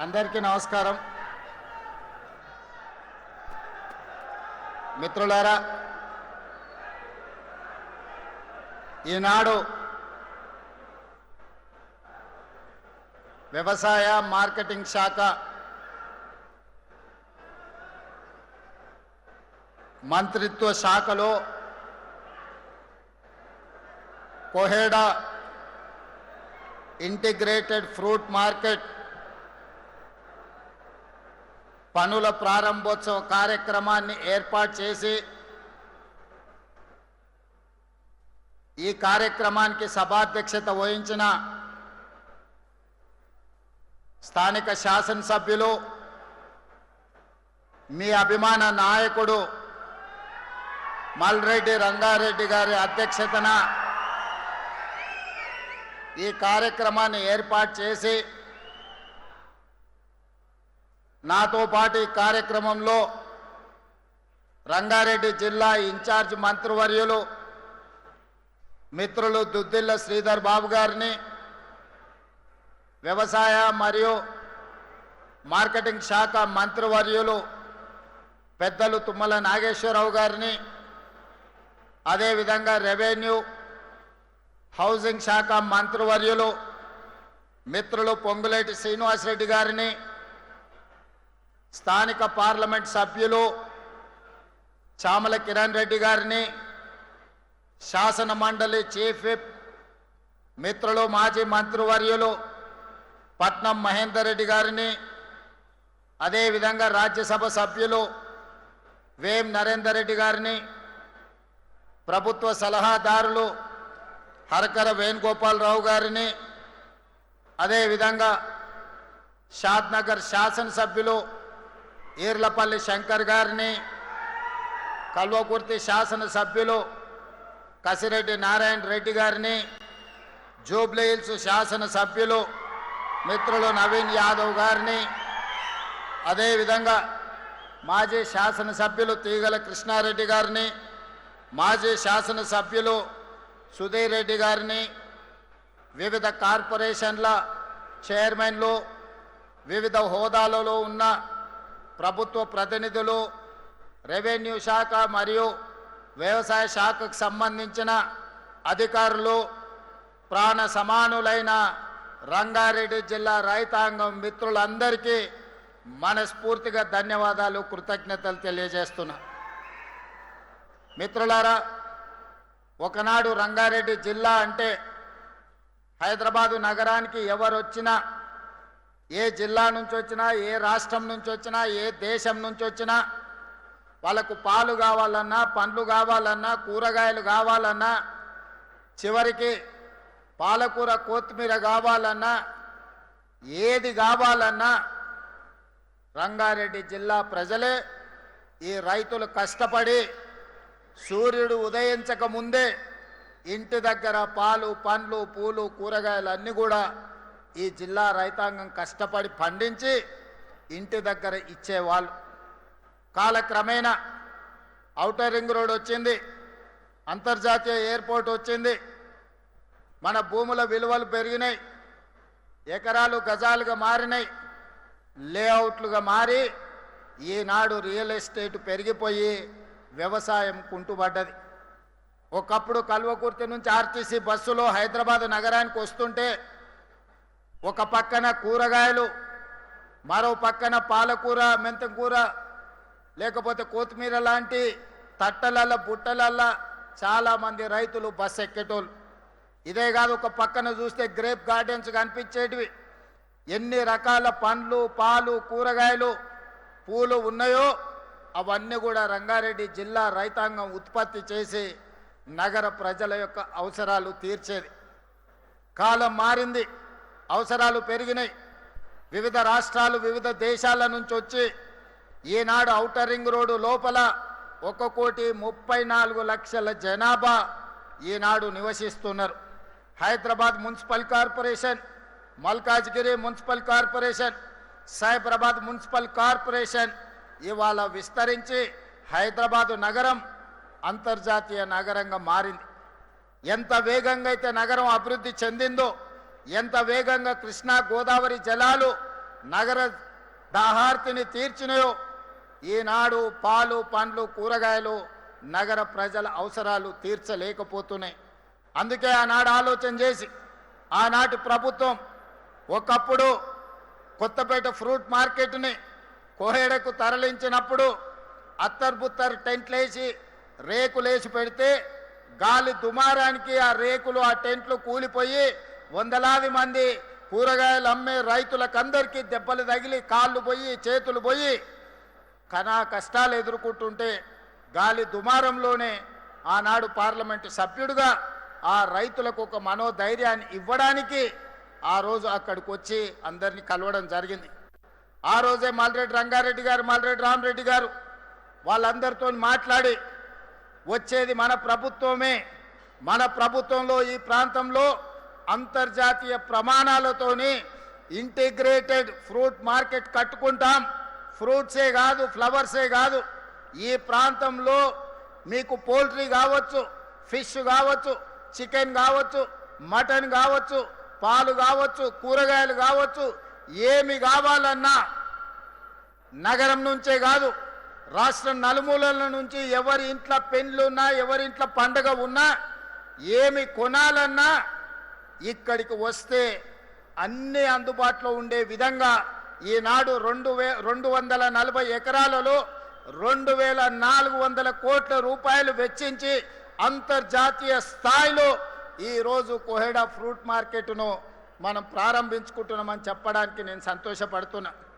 అందరికీ నమస్కారం. మిత్రులారా, ఈనాడు వ్యవసాయ మార్కెటింగ్ శాఖ మంత్రిత్వ శాఖలో కోహెడా ఇంటిగ్రేటెడ్ ఫ్రూట్ మార్కెట్ పనుల ప్రారంభోత్సవ కార్యక్రమాన్ని ఏర్పాటు చేసి ఈ కార్యక్రమానికి సభాధ్యక్షత వహించిన స్థానిక శాసనసభ్యులు మీ అభిమాన నాయకుడు మల్రెడ్డి రంగారెడ్డి గారి అధ్యక్షతన ఈ కార్యక్రమాన్ని ఏర్పాటు చేసి నాతో పాటు ఈ కార్యక్రమంలో రంగారెడ్డి జిల్లా ఇన్ఛార్జ్ మంత్రివర్యులు మిత్రులు దుద్దిల్ల శ్రీధర్ బాబు గారిని, వ్యవసాయ మరియు మార్కెటింగ్ శాఖ మంత్రివర్యులు పెద్దలు తుమ్మల నాగేశ్వరరావు గారిని, అదేవిధంగా రెవెన్యూ హౌసింగ్ శాఖ మంత్రివర్యులు మిత్రులు పొంగులేటి శ్రీనివాసరెడ్డి గారిని, స్థానిక పార్లమెంట్ సభ్యులు చామల కిరణ్ రెడ్డి గారిని, శాసన మండలి చీఫ్ విప్ మిత్రులు మాజీ మంత్రివర్యులు పట్నం మహేందర్ రెడ్డి గారిని, అదేవిధంగా రాజ్యసభ సభ్యులు వేం నరేందర్ రెడ్డి గారిని, ప్రభుత్వ సలహాదారులు హరకర వేణుగోపాలరావు గారిని, అదేవిధంగా షాద్నగర్ శాసనసభ్యులు ఈర్లపల్లి శంకర్ గారిని, కల్వకుర్తి శాసనసభ్యులు కసిరెడ్డి నారాయణ రెడ్డి గారిని, జూబ్లీహిల్స్ శాసనసభ్యులు మిత్రులు నవీన్ యాదవ్ గారిని, అదేవిధంగా మాజీ శాసనసభ్యులు తీగల కృష్ణారెడ్డి గారిని, మాజీ శాసనసభ్యులు సుధీర్ రెడ్డి గారిని, వివిధ కార్పొరేషన్ల చైర్మన్లు, వివిధ హోదాలలో ఉన్న ప్రభుత్వ ప్రతినిధులు, రెవెన్యూ శాఖ మరియు వ్యవసాయ శాఖకు సంబంధించిన అధికారులు, ప్రాణ సమానులైన రంగారెడ్డి జిల్లా రైతాంగం మిత్రులందరికీ మనస్ఫూర్తిగా ధన్యవాదాలు, కృతజ్ఞతలు తెలియజేస్తున్నా. మిత్రులారా, ఒకనాడు రంగారెడ్డి జిల్లా అంటే హైదరాబాదు నగరానికి ఎవరు వచ్చినా, ఏ జిల్లా నుంచి వచ్చినా, ఏ రాష్ట్రం నుంచి వచ్చినా, ఏ దేశం నుంచి వచ్చినా వాళ్ళకు పాలు కావాలన్నా, పండ్లు కావాలన్నా, కూరగాయలు కావాలన్నా, చివరికి పాలకూర కొత్తిమీర కావాలన్నా, ఏది కావాలన్నా రంగారెడ్డి జిల్లా ప్రజలే, ఈ రైతులు కష్టపడి సూర్యుడు ఉదయించక ముందే ఇంటి దగ్గర పాలు, పండ్లు, పూలు, కూరగాయలు అన్నీ కూడా ఈ జిల్లా రైతాంగం కష్టపడి పండించి ఇంటి దగ్గర ఇచ్చేవాళ్ళు. కాలక్రమేణా ఔటర్ రింగ్ రోడ్ వచ్చింది, అంతర్జాతీయ ఎయిర్పోర్ట్ వచ్చింది, మన భూముల విలువలు పెరిగినాయి, ఎకరాలు గజాలుగా మారినాయి, లేఅవుట్లుగా మారి ఈనాడు రియల్ ఎస్టేట్ పెరిగిపోయి వ్యవసాయం కుంటుపడ్డది. ఒకప్పుడు కల్వకుర్తి నుంచి ఆర్టీసీ బస్సులో హైదరాబాద్ నగరానికి వస్తుంటే ఒక పక్కన కూరగాయలు, మరో పక్కన పాలకూర, మెంతంకూర, లేకపోతే కొత్తిమీర లాంటి తట్టలల్ల బుట్టలల్ల చాలామంది రైతులు బస్సు ఎక్కేటోళ్ళు. ఇదే కాదు, ఒక పక్కన చూస్తే గ్రేప్ గార్డెన్స్ కనిపించేటివి. ఎన్ని రకాల పండ్లు, పాలు, కూరగాయలు, పూలు ఉన్నాయో అవన్నీ కూడా రంగారెడ్డి జిల్లా రైతాంగం ఉత్పత్తి చేసి నగర ప్రజల యొక్క అవసరాలు తీర్చేది. కాలం మారింది, అవసరాలు పెరిగినాయి. వివిధ రాష్ట్రాలు, వివిధ దేశాల నుంచి వచ్చి ఈనాడు ఔటర్ రింగ్ రోడ్డు లోపల 1,34,00,000 జనాభా ఈనాడు నివసిస్తున్నారు. Hyderabad municipal corporation, Malkajgiri municipal corporation, Cyberabad municipal corporation ఇవాళ విస్తరించి హైదరాబాదు నగరం అంతర్జాతీయ నగరంగా మారింది. ఎంత వేగంగా అయితే నగరం అభివృద్ధి చెందిందో, ఎంత వేగంగా కృష్ణా గోదావరి జలాలు నగర దాహార్తిని తీర్చినయో ఈనాడు పాలు పండ్లు కూరగాయలు నగర ప్రజల అవసరాలు తీర్చలేకపోతున్నాయి. అందుకే ఆనాడు ఆలోచన చేసి ఆనాటి ప్రభుత్వం ఒకప్పుడు కొత్తపేట ఫ్రూట్ మార్కెట్ని కోహెడకు తరలించినప్పుడు అత్తర్బుత్తర్ టెంట్లేసి రేకులేసి పెడితే గాలి దుమారానికి ఆ రేకులు ఆ టెంట్లు కూలిపోయి వందలాది మంది కూరగాయలు అమ్మే రైతులకందరికీ దెబ్బలు తగిలి కాళ్ళు పోయి చేతులు పోయి కష్టాలు ఎదుర్కొంటుంటే గాలి దుమారంలోనే ఆనాడు పార్లమెంటు సభ్యుడిగా ఆ రైతులకు ఒక మనోధైర్యాన్ని ఇవ్వడానికి ఆ రోజు అక్కడికి వచ్చి అందరినీ కలవడం జరిగింది. ఆ రోజే మల్రెడ్డి రంగారెడ్డి గారు, మల్రెడ్డి రామరెడ్డి గారు వాళ్ళందరితో మాట్లాడి వచ్చేది మన ప్రభుత్వమే, మన ప్రభుత్వంలో ఈ ప్రాంతంలో అంతర్జాతీయ ప్రమాణాలతోని ఇంటిగ్రేటెడ్ ఫ్రూట్ మార్కెట్ కట్టుకుంటాం. ఫ్రూట్సే కాదు, ఫ్లవర్సే కాదు, ఈ ప్రాంతంలో మీకు పోల్ట్రీ కావచ్చు, ఫిష్ కావచ్చు, చికెన్ కావచ్చు, మటన్ కావచ్చు, పాలు కావచ్చు, కూరగాయలు కావచ్చు, ఏమి కావాలన్నా నగరం నుంచే కాదు రాష్ట్రం నలుమూలల నుంచి ఎవరి ఇంట్లో పెళ్ళున్నా ఎవరి ఇంట్లో పండగ ఉన్నా ఏమి కొనాలన్నా ఇక్కడికి వస్తే అన్నీ అందుబాటులో ఉండే విధంగా ఈనాడు 240 ఎకరాలలో 2400 కోట్ల రూపాయలు వెచ్చించి అంతర్జాతీయ స్థాయిలో ఈరోజు కోహెడా ఫ్రూట్ మార్కెట్ను మనం ప్రారంభించుకుంటున్నామని చెప్పడానికి నేను సంతోషపడుతున్నా.